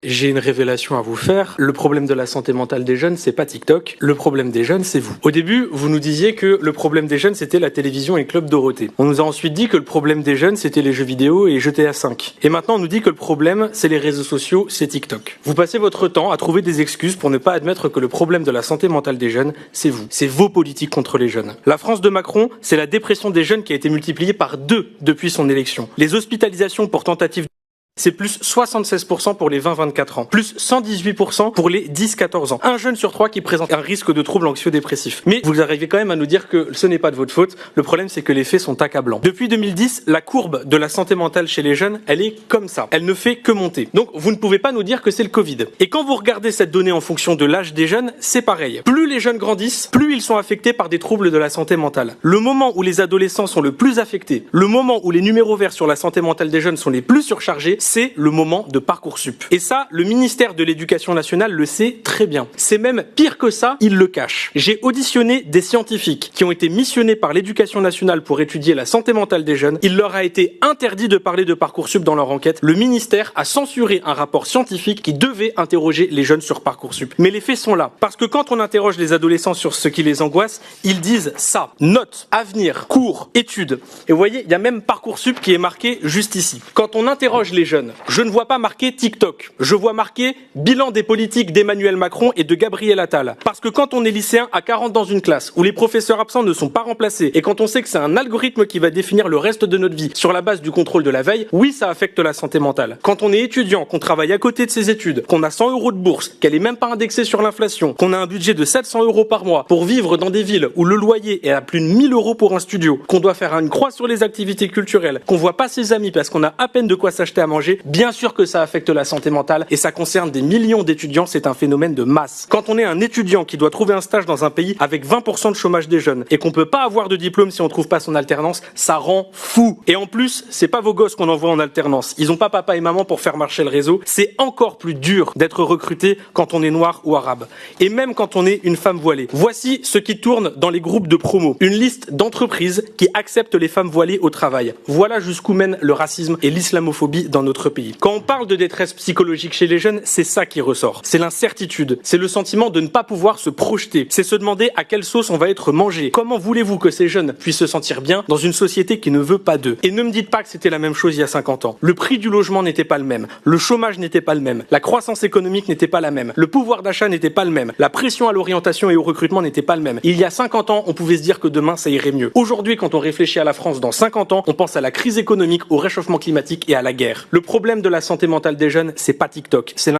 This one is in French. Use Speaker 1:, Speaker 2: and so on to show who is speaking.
Speaker 1: J'ai une révélation à vous faire. Le problème de la santé mentale des jeunes, c'est pas TikTok. Le problème des jeunes, c'est vous. Au début, vous nous disiez que le problème des jeunes, c'était la télévision et Club Dorothée. On nous a ensuite dit que le problème des jeunes, c'était les jeux vidéo et GTA 5. Et maintenant, on nous dit que le problème, c'est les réseaux sociaux, c'est TikTok. Vous passez votre temps à trouver des excuses pour ne pas admettre que le problème de la santé mentale des jeunes, c'est vous. C'est vos politiques contre les jeunes. La France de Macron, c'est la dépression des jeunes qui a été multipliée par 2 depuis son élection. Les hospitalisations pour tentatives c'est plus 76% pour les 20-24 ans, plus 118% pour les 10-14 ans. Un jeune sur 3 qui présente un risque de troubles anxio-dépressifs. Mais vous arrivez quand même à nous dire que ce n'est pas de votre faute. Le problème, c'est que les faits sont accablants. Depuis 2010, la courbe de la santé mentale chez les jeunes, elle est comme ça. Elle ne fait que monter. Donc, vous ne pouvez pas nous dire que c'est le Covid. Et quand vous regardez cette donnée en fonction de l'âge des jeunes, c'est pareil. Plus les jeunes grandissent, plus ils sont affectés par des troubles de la santé mentale. Le moment où les adolescents sont le plus affectés, le moment où les numéros verts sur la santé mentale des jeunes sont les plus surchargés, c'est le moment de Parcoursup. Et ça, le ministère de l'Éducation nationale le sait très bien. C'est même pire que ça, il le cache. J'ai auditionné des scientifiques qui ont été missionnés par l'Éducation nationale pour étudier la santé mentale des jeunes. Il leur a été interdit de parler de Parcoursup dans leur enquête. Le ministère a censuré un rapport scientifique qui devait interroger les jeunes sur Parcoursup. Mais les faits sont là. Parce que quand on interroge les adolescents sur ce qui les angoisse, ils disent ça. Notes, avenir, cours, études. Et vous voyez, il y a même Parcoursup qui est marqué juste ici. Quand on interroge les jeunes, je ne vois pas marqué TikTok. Je vois marqué bilan des politiques d'Emmanuel Macron et de Gabriel Attal. Parce que quand on est lycéen à 40 dans une classe, où les professeurs absents ne sont pas remplacés, et quand on sait que c'est un algorithme qui va définir le reste de notre vie sur la base du contrôle de la veille, oui, ça affecte la santé mentale. Quand on est étudiant, qu'on travaille à côté de ses études, qu'on a 100 € de bourse, qu'elle est même pas indexée sur l'inflation, qu'on a un budget de 700 € par mois pour vivre dans des villes où le loyer est à plus de 1000 € pour un studio, qu'on doit faire une croix sur les activités culturelles, qu'on voit pas ses amis parce qu'on a à peine de quoi s'acheter à manger, bien sûr que ça affecte la santé mentale et ça concerne des millions d'étudiants, c'est un phénomène de masse. Quand on est un étudiant qui doit trouver un stage dans un pays avec 20% de chômage des jeunes et qu'on peut pas avoir de diplôme si on trouve pas son alternance, ça rend fou. Et en plus, c'est pas vos gosses qu'on envoie en alternance. Ils ont pas papa et maman pour faire marcher le réseau. C'est encore plus dur d'être recruté quand on est noir ou arabe. Et même quand on est une femme voilée. Voici ce qui tourne dans les groupes de promo. Une liste d'entreprises qui acceptent les femmes voilées au travail. Voilà jusqu'où mène le racisme et l'islamophobie dans notre pays. Quand on parle de détresse psychologique chez les jeunes, c'est ça qui ressort. C'est l'incertitude. C'est le sentiment de ne pas pouvoir se projeter. C'est se demander à quelle sauce on va être mangé. Comment voulez-vous que ces jeunes puissent se sentir bien dans une société qui ne veut pas d'eux? Et ne me dites pas que c'était la même chose il y a 50 ans. Le prix du logement n'était pas le même. Le chômage n'était pas le même. La croissance économique n'était pas la même. Le pouvoir d'achat n'était pas le même. La pression à l'orientation et au recrutement n'était pas le même. Il y a 50 ans, on pouvait se dire que demain ça irait mieux. Aujourd'hui, quand on réfléchit à la France dans 50 ans, on pense à la crise économique, au réchauffement climatique et à la guerre. Le problème de la santé mentale des jeunes, c'est pas TikTok, c'est